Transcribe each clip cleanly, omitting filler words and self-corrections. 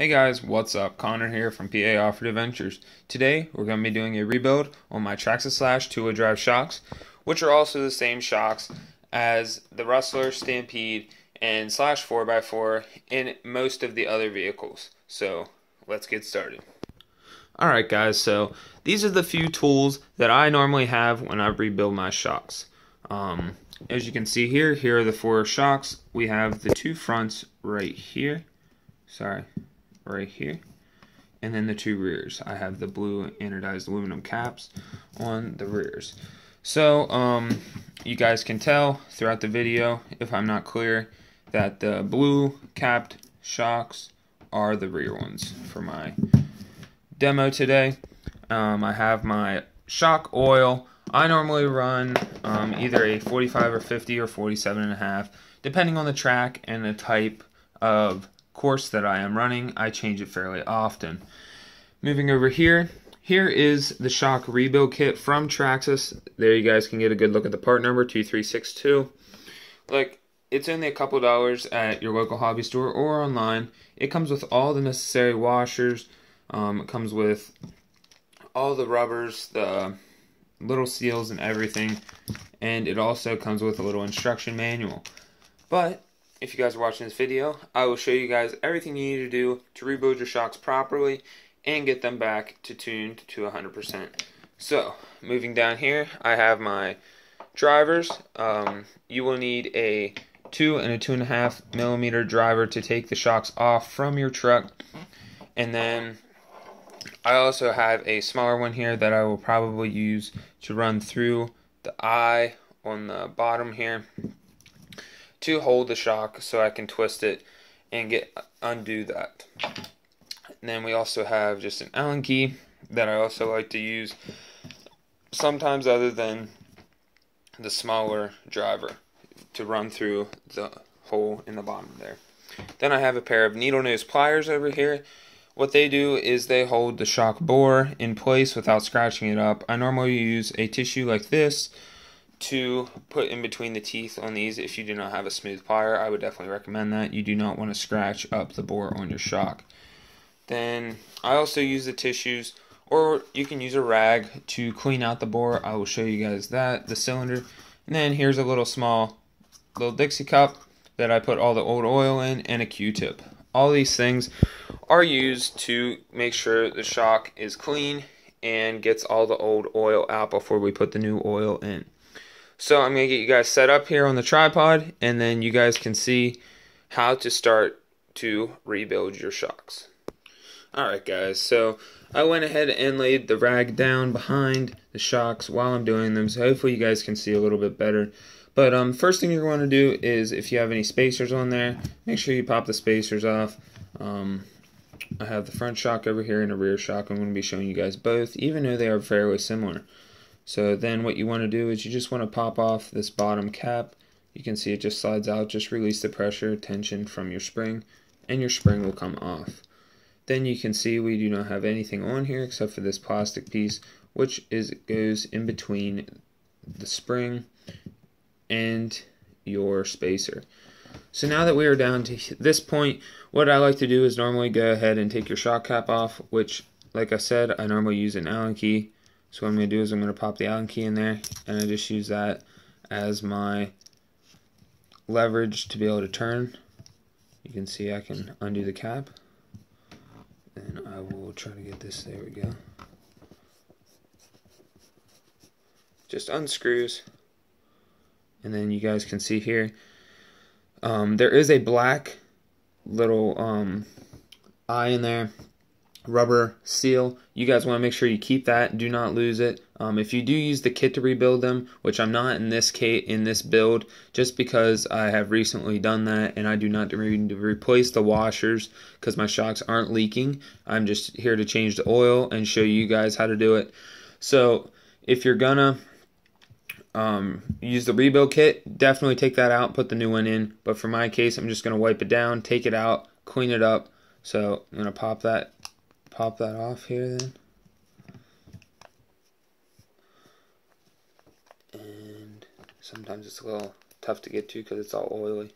Hey guys, what's up? Connor here from PA Offered Adventures. Today we're going to be doing a rebuild on my Traxxas two-wheel drive shocks, which are also the same shocks as the Rustler, Stampede, and /4x4 in most of the other vehicles. So let's get started. Alright guys, so these are the few tools that I normally have when I rebuild my shocks. As you can see here are the four shocks. We have the two fronts right here. Right here, and then the two rears. I have the blue anodized aluminum caps on the rears. So you guys can tell throughout the video, if I'm not clear, that the blue capped shocks are the rear ones for my demo today. I have my shock oil. I normally run either a 45 or 50 or 47.5, depending on the track and the type of course that I am running. I change it fairly often. Moving over here is the shock rebuild kit from Traxxas. There you guys can get a good look at the part number 2362. Like, it's only a couple dollars at your local hobby store or online. It comes with all the necessary washers. It comes with all the rubbers, the little seals and everything, and it also comes with a little instruction manual. But if you guys are watching this video, I will show you guys everything you need to do to rebuild your shocks properly and get them back to tuned to 100%. So, moving down here, I have my drivers. You will need a 2 and a 2.5 millimeter driver to take the shocks off from your truck. And then I also have a smaller one here that I will probably use to run through the eye on the bottom here, to hold the shock so I can twist it and undo that. And then we also have just an Allen key that I also like to use sometimes other than the smaller driver to run through the hole in the bottom there. Then I have a pair of needle nose pliers over here. What they do is they hold the shock bore in place without scratching it up. I normally use a tissue like this to put in between the teeth on these. If you do not have a smooth plier, I would definitely recommend that. You do not want to scratch up the bore on your shock. Then I also use the tissues, or you can use a rag to clean out the bore. I will show you guys that, the cylinder. And then here's a little Dixie cup that I put all the old oil in, and a Q-tip. All these things are used to make sure the shock is clean and gets all the old oil out before we put the new oil in. So I'm going to get you guys set up here on the tripod, and then you guys can see how to start to rebuild your shocks. Alright guys, so I went ahead and laid the rag down behind the shocks while I'm doing them, so hopefully you guys can see a little bit better. But first thing you're going to do is, if you have any spacers on there, make sure you pop the spacers off. I have the front shock over here and a rear shock. I'm going to be showing you guys both, even though they are fairly similar. So then what you want to do is you just want to pop off this bottom cap. You can see it just slides out. Just release the pressure, tension from your spring, and your spring will come off. Then you can see we do not have anything on here except for this plastic piece, which goes in between the spring and your spacer. So now that we are down to this point, what I like to do is normally go ahead and take your shock cap off, which, like I said, I normally use an Allen key. So what I'm going to do is I'm going to pop the Allen key in there, and I just use that as my leverage to be able to turn. You can see I can undo the cap, and I will try to get this. There we go. Just unscrews, and then you guys can see here there is a black little eye in there, rubber seal. You guys want to make sure you keep that. Do not lose it. If you do use the kit to rebuild them, which I'm not in this build, just because I have recently done that and I do not need to replace the washers because my shocks aren't leaking. I'm just here to change the oil and show you guys how to do it. So if you're gonna use the rebuild kit, definitely take that out, put the new one in. But for my case, I'm just gonna wipe it down, take it out, clean it up. So I'm gonna pop that off here then. And sometimes it's a little tough to get to because it's all oily.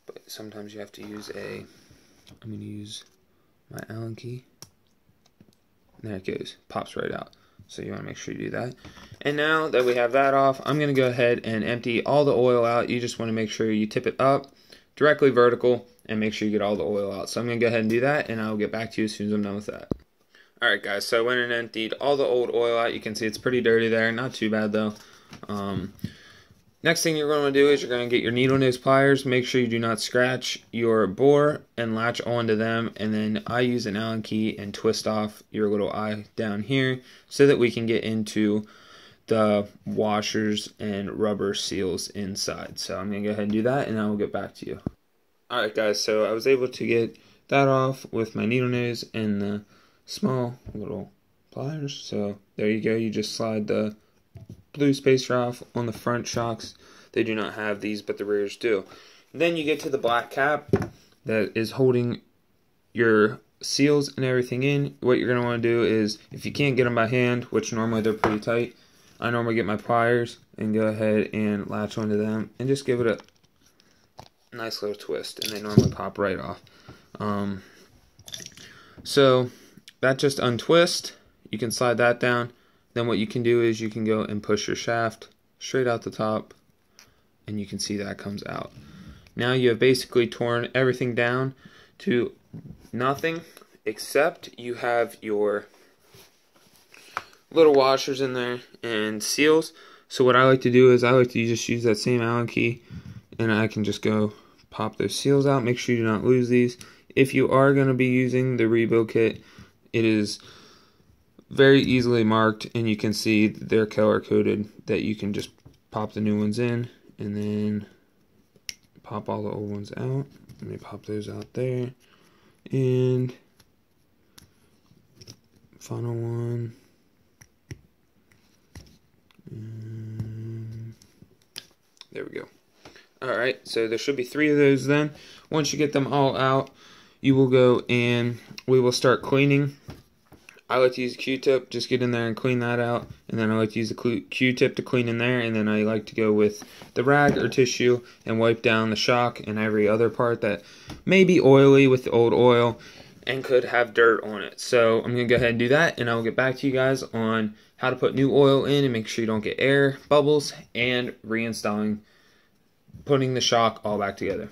But sometimes you have to use a I'm going to use my Allen key. There it goes. Pops right out. So you want to make sure you do that. And now that we have that off, I'm going to go ahead and empty all the oil out. You just want to make sure you tip it up, directly vertical, and make sure you get all the oil out. So I'm going to go ahead and do that, and I'll get back to you as soon as I'm done with that. Alright guys, so I went and emptied all the old oil out. You can see it's pretty dirty there. Not too bad though. Next thing you're going to do is you're going to get your needle nose pliers. Make sure you do not scratch your bore and latch onto them. And then I use an Allen key and twist off your little eye down here so that we can get into the washers and rubber seals inside. So I'm going to go ahead and do that, and I will get back to you. Alright guys, so I was able to get that off with my needle nose and the small little pliers. So there you go. You just slide the blue spacer off on the front shocks. They do not have these, but the rears do. Then you get to the black cap that is holding your seals and everything in. What you're going to want to do is, if you can't get them by hand, which normally they're pretty tight, I normally get my pliers and go ahead and latch onto them and just give it a nice little twist, and they normally pop right off. So that just untwist. You can slide that down. Then what you can do is you can go and push your shaft straight out the top, and you can see that comes out. Now you have basically torn everything down to nothing, except you have your little washers in there and seals. So what I like to do is I like to just use that same Allen key, and I can just go pop those seals out. Make sure you do not lose these. If you are going to be using the rebuild kit, it is very easily marked, and you can see they're color coded, that you can just pop the new ones in and then pop all the old ones out. Let me pop those out there, and final one, and there we go. Alright, so there should be 3 of those then. Once you get them all out, you will go and we will start cleaning. I like to use a Q-tip, just get in there and clean that out, and then I like to use a Q-tip to clean in there, and then I like to go with the rag or tissue and wipe down the shock and every other part that may be oily with the old oil and could have dirt on it. So I'm going to go ahead and do that, and I will get back to you guys on how to put new oil in and make sure you don't get air bubbles, and reinstalling, putting the shock all back together.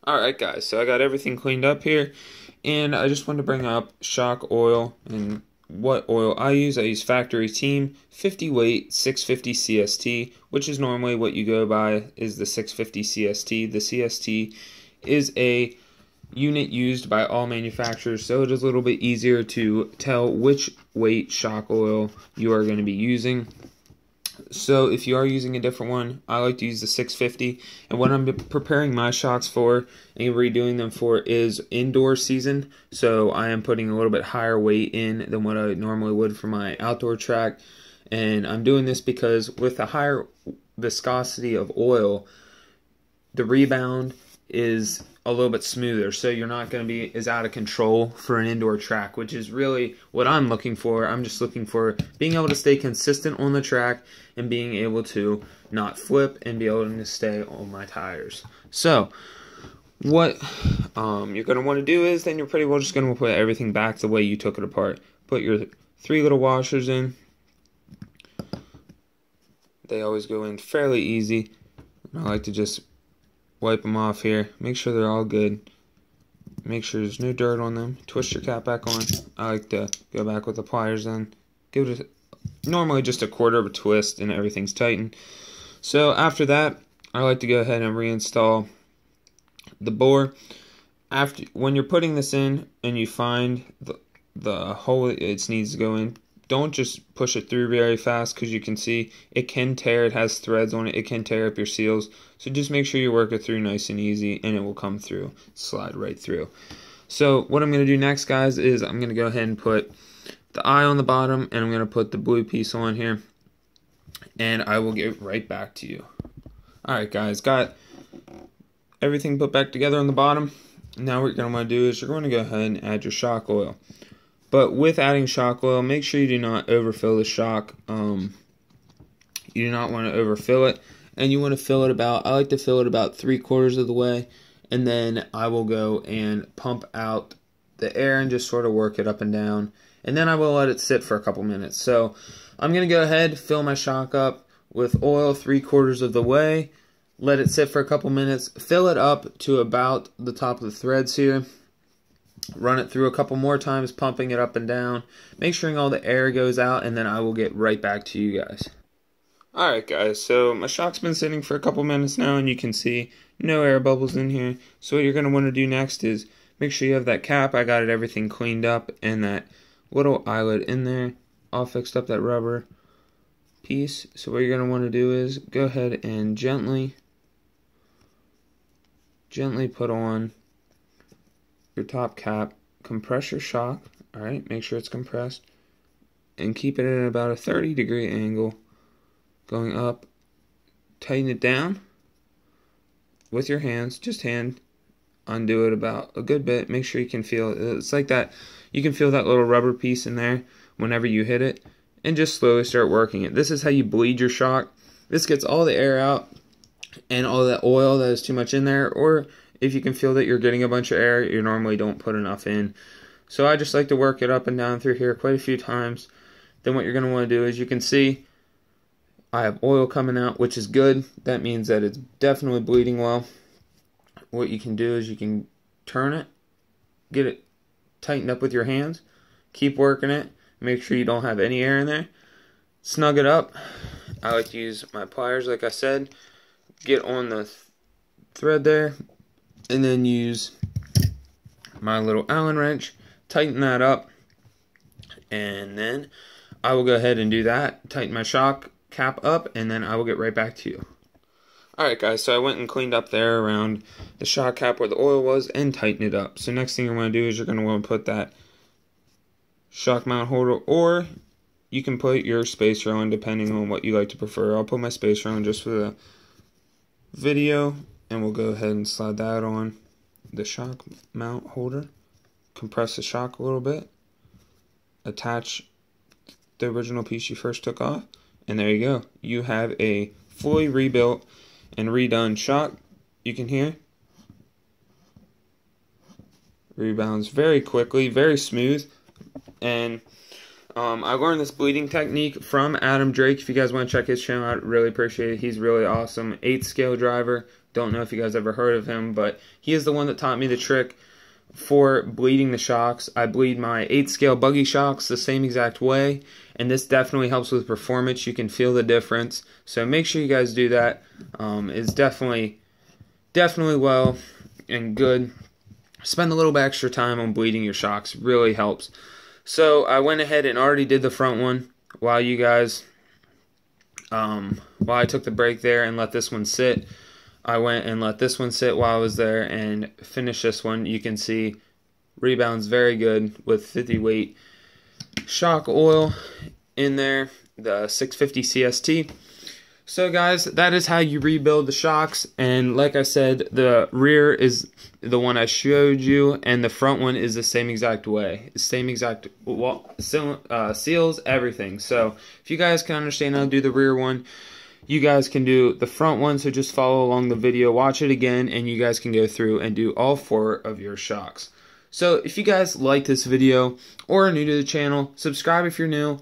Alright guys, so I got everything cleaned up here. And I just wanted to bring up shock oil and what oil I use. I use Factory Team 50 weight 650 CST, which is normally what you go by is the 650 CST. The CST is a unit used by all manufacturers, so it is a little bit easier to tell which weight shock oil you are going to be using. So if you are using a different one, I like to use the 650. And what I'm preparing my shocks for and redoing them for is indoor season. So I am putting a little bit higher weight in than what I normally would for my outdoor track. And I'm doing this because with the higher viscosity of oil, the rebound is a little bit smoother, so you're not going to be as out of control for an indoor track, which is really what I'm looking for. I'm just looking for being able to stay consistent on the track and being able to not flip and be able to stay on my tires. So what you're going to want to do is then you're pretty well just going to put everything back the way you took it apart. Put your 3 little washers in. They always go in fairly easy. I like to just wipe them off here. Make sure they're all good. Make sure there's no dirt on them. Twist your cap back on. I like to go back with the pliers in. Give it normally just a quarter of a twist and everything's tightened. So after that, I like to go ahead and reinstall the bore. When you're putting this in and you find the hole it needs to go in, don't just push it through very fast, because you can see it can tear. It has threads on it. It can tear up your seals. So just make sure you work it through nice and easy, and it will come through, slide right through. So what I'm going to do next, guys, is I'm going to go ahead and put the eye on the bottom, and I'm going to put the blue piece on here, and I will get right back to you. Alright guys, got everything put back together on the bottom. Now what you're going to want to do is you're going to go ahead and add your shock oil. But with adding shock oil, make sure you do not overfill the shock. You do not want to overfill it. And you want to fill it about, I like to fill it about 3/4 of the way. and then I will go and pump out the air and just sort of work it up and down, and then I will let it sit for a couple minutes. So I'm going to go ahead, fill my shock up with oil 3/4 of the way, let it sit for a couple minutes, fill it up to about the top of the threads here, run it through a couple more times, pumping it up and down, make sure all the air goes out, and then I will get right back to you guys. Alright guys, so my shock's been sitting for a couple minutes now, and you can see no air bubbles in here. So what you're going to want to do next is make sure you have that cap. I got everything cleaned up, and that little eyelet in there, all fixed up, that rubber piece. So what you're going to want to do is go ahead and gently put on your top cap, compress your shock, alright, make sure it's compressed, and keep it at about a 30-degree angle, going up, tighten it down with your hands, just hand undo it about a good bit, make sure you can feel it. It's like that, you can feel that little rubber piece in there whenever you hit it, and just slowly start working it. This is how you bleed your shock. This gets all the air out and all that oil that is too much in there, or if you can feel that you're getting a bunch of air, you normally don't put enough in. So I just like to work it up and down through here quite a few times. Then what you're going to want to do is, you can see I have oil coming out, which is good. That means that it's definitely bleeding well. What you can do is you can turn it, get it tightened up with your hands, keep working it, make sure you don't have any air in there, snug it up. I like to use my pliers, like I said, get on the thread there, and then use my little Allen wrench, tighten that up, and then I will go ahead and do that, tighten my shock cap up, and then I will get right back to you. Alright guys, so I went and cleaned up there around the shock cap where the oil was and tightened it up. So next thing you want to do is you're going to want to put that shock mount holder, or you can put your spacer on depending on what you like to prefer. I'll put my spacer on just for the video, and we'll go ahead and slide that on the shock mount holder. Compress the shock a little bit, attach the original piece you first took off, and there you go. You have a fully rebuilt and redone shock. You can hear rebounds very quickly, very smooth. And I learned this bleeding technique from Adam Drake. If you guys want to check his channel out, I'd really appreciate it. He's really awesome. 8th scale driver. Don't know if you guys ever heard of him, but he is the one that taught me the trick for bleeding the shocks. I bleed my 8th scale buggy shocks the same exact way, and this definitely helps with performance. You can feel the difference, so make sure you guys do that. It's definitely well and good. Spend a little bit extra time on bleeding your shocks, really helps. So I went ahead and already did the front one while you guys, while I took the break there and let this one sit. I went and let this one sit while I was there and finished this one. You can see rebounds very good with 50 weight shock oil in there, the 650 CST. So guys, that is how you rebuild the shocks, and like I said, the rear is the one I showed you, and the front one is the same exact way, same exact seals, everything. So if you guys can understand how to do the rear one, you guys can do the front one. So just follow along the video, watch it again, and you guys can go through and do all 4 of your shocks. So if you guys like this video or are new to the channel, subscribe if you're new.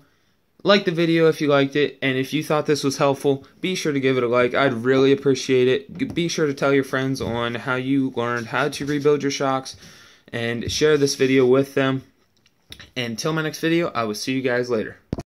Like the video if you liked it, and if you thought this was helpful, be sure to give it a like. I'd really appreciate it. Be sure to tell your friends on how you learned how to rebuild your shocks, and share this video with them. Until my next video, I will see you guys later.